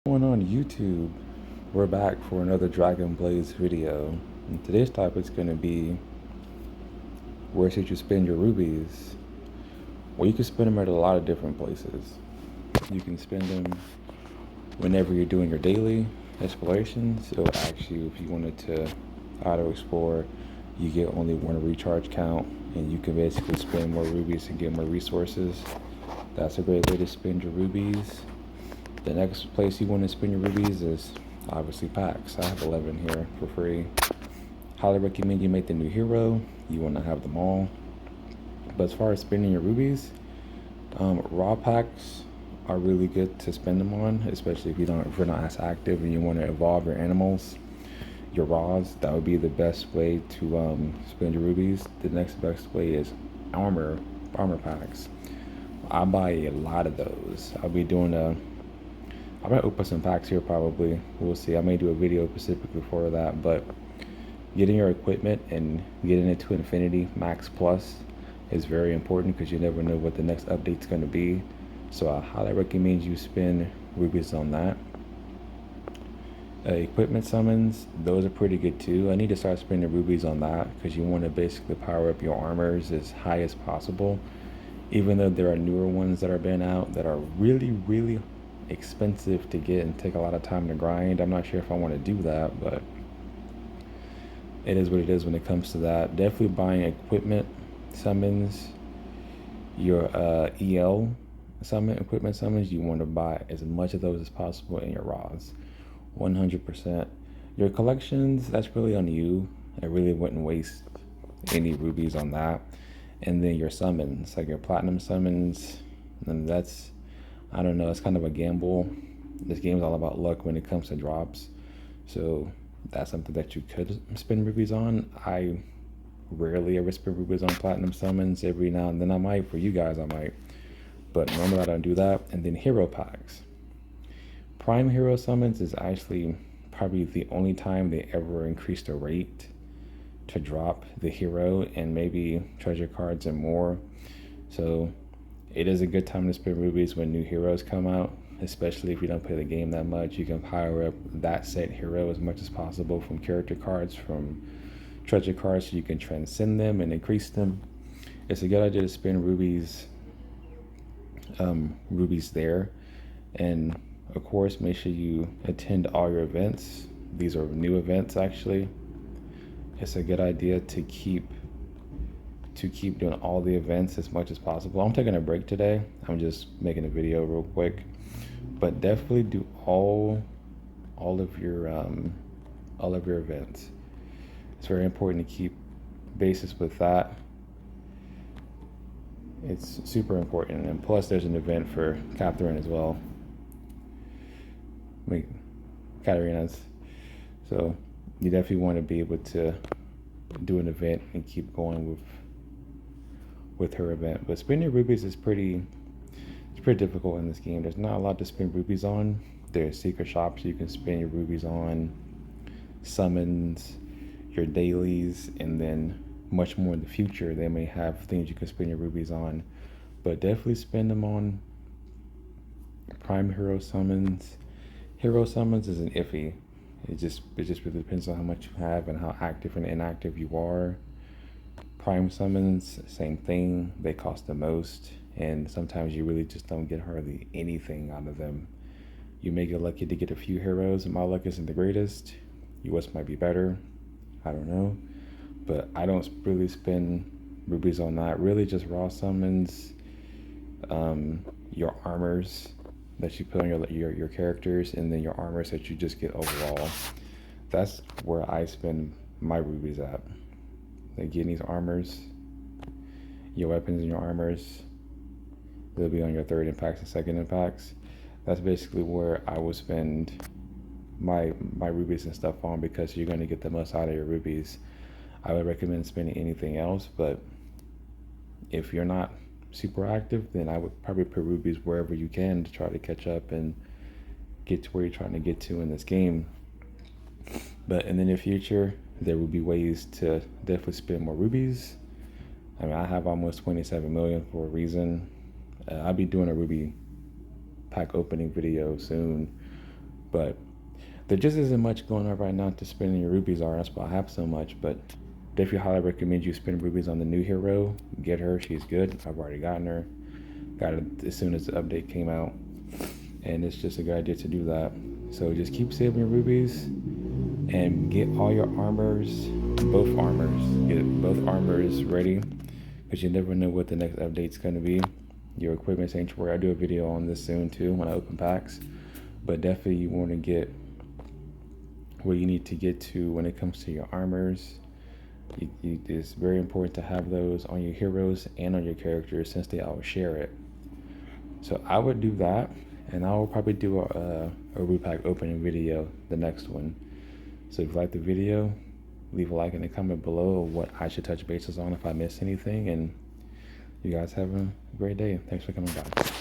Going on YouTube? We're back for another Dragon Blaze video. And today's topic is going to be where should you spend your rubies? Well, you can spend them at a lot of different places. You can spend them whenever you're doing your daily explorations. It'll ask you if you wanted to auto explore. You get only one recharge count, and you can basically spend more rubies and get more resources. That's a great way to spend your rubies. The next place you want to spend your rubies is obviously packs. I have 11 here for free. Highly recommend you make the new hero. You want to have them all. But as far as spending your rubies, raw packs are really good to spend them on, especially if you're not as active and you want to evolve your animals, your raws. That would be the best way to spend your rubies. The next best way is armor packs. I buy a lot of those. I might open some packs here probably. We'll see. I may do a video specifically for that, but getting your equipment and getting it to Infinity Max Plus is very important because you never know what the next update's going to be. So I highly recommend you spend rubies on that. Equipment summons, those are pretty good too. I need to start spending rubies on that because you want to basically power up your armors as high as possible. Even though there are newer ones that are been out that are really expensive to get and take a lot of time to grind. I'm not sure if I want to do that, but it is what it is when it comes to that. Definitely buying equipment summons, your EL equipment summons, you want to buy as much of those as possible in your raws. 100%. Your collections, that's really on you. I really wouldn't waste any rubies on that. And then your summons, like your platinum summons, and that's, I don't know, it's kind of a gamble. This game's all about luck when it comes to drops. So that's something that you could spend rubies on. I rarely ever spend rubies on platinum summons. Every now and then I might. For you guys, I might. But normally I don't do that. And then hero packs. Prime hero summons is actually probably the only time they ever increase the rate to drop the hero and maybe treasure cards and more. So it is a good time to spend rubies when new heroes come out, especially if you don't play the game that much. You can power up that set hero as much as possible from character cards, from treasure cards, so you can transcend them and increase them. It's a good idea to spend rubies there. And of course, make sure you attend all your events. These are new events actually. It's a good idea to keep doing all the events as much as possible. I'm taking a break today. I'm just making a video real quick, but definitely do all of your events. It's very important to keep basis with that. It's super important, and plus there's an event for Catherine as well. Katarina's. So you definitely want to be able to do an event and keep going with her event. But spending rubies is pretty difficult in this game. There's not a lot to spend rubies on. There's secret shops you can spend your rubies on, summons, your dailies, and then much more in the future they may have things you can spend your rubies on. But definitely spend them on prime hero summons. Hero summons is an iffy. It just really depends on how much you have and how active and inactive you are. Prime summons, same thing. They cost the most, and sometimes you really just don't get hardly anything out of them. You may get lucky to get a few heroes, and my luck isn't the greatest. Yours might be better. I don't know. But I don't really spend rubies on that. Really just raw summons, your armors that you put on your characters, and then your armors that you just get overall. That's where I spend my rubies at. Like getting these armors, your weapons and your armors, they'll be on your third impacts and second impacts. That's basically where I will spend my rubies and stuff on, because you're going to get the most out of your rubies. I would recommend spending anything else, but if you're not super active, then I would probably put rubies wherever you can to try to catch up and get to where you're trying to get to in this game. But in the near future, there will be ways to definitely spend more rubies. I mean, I have almost 27 million for a reason. I'll be doing a ruby pack opening video soon. But there just isn't much going on right now to spend your rubies are. That's why I have so much. But definitely highly recommend you spend rubies on the new hero. Get her. She's good. I've already gotten her. Got it as soon as the update came out. And it's just a good idea to do that. So just keep saving your rubies and get all your armors, both armors. Get both armors ready because you never know what the next update's going to be. Your equipment sanctuary, I'll do a video on this soon too when I open packs. But definitely you want to get where you need to get to when it comes to your armors. It's very important to have those on your heroes and on your characters since they all share it. So I would do that, and I will probably do a repack opening video, the next one. So if you like the video, leave a like and a comment below of what I should touch bases on if I missed anything, and you guys have a great day. Thanks for coming by.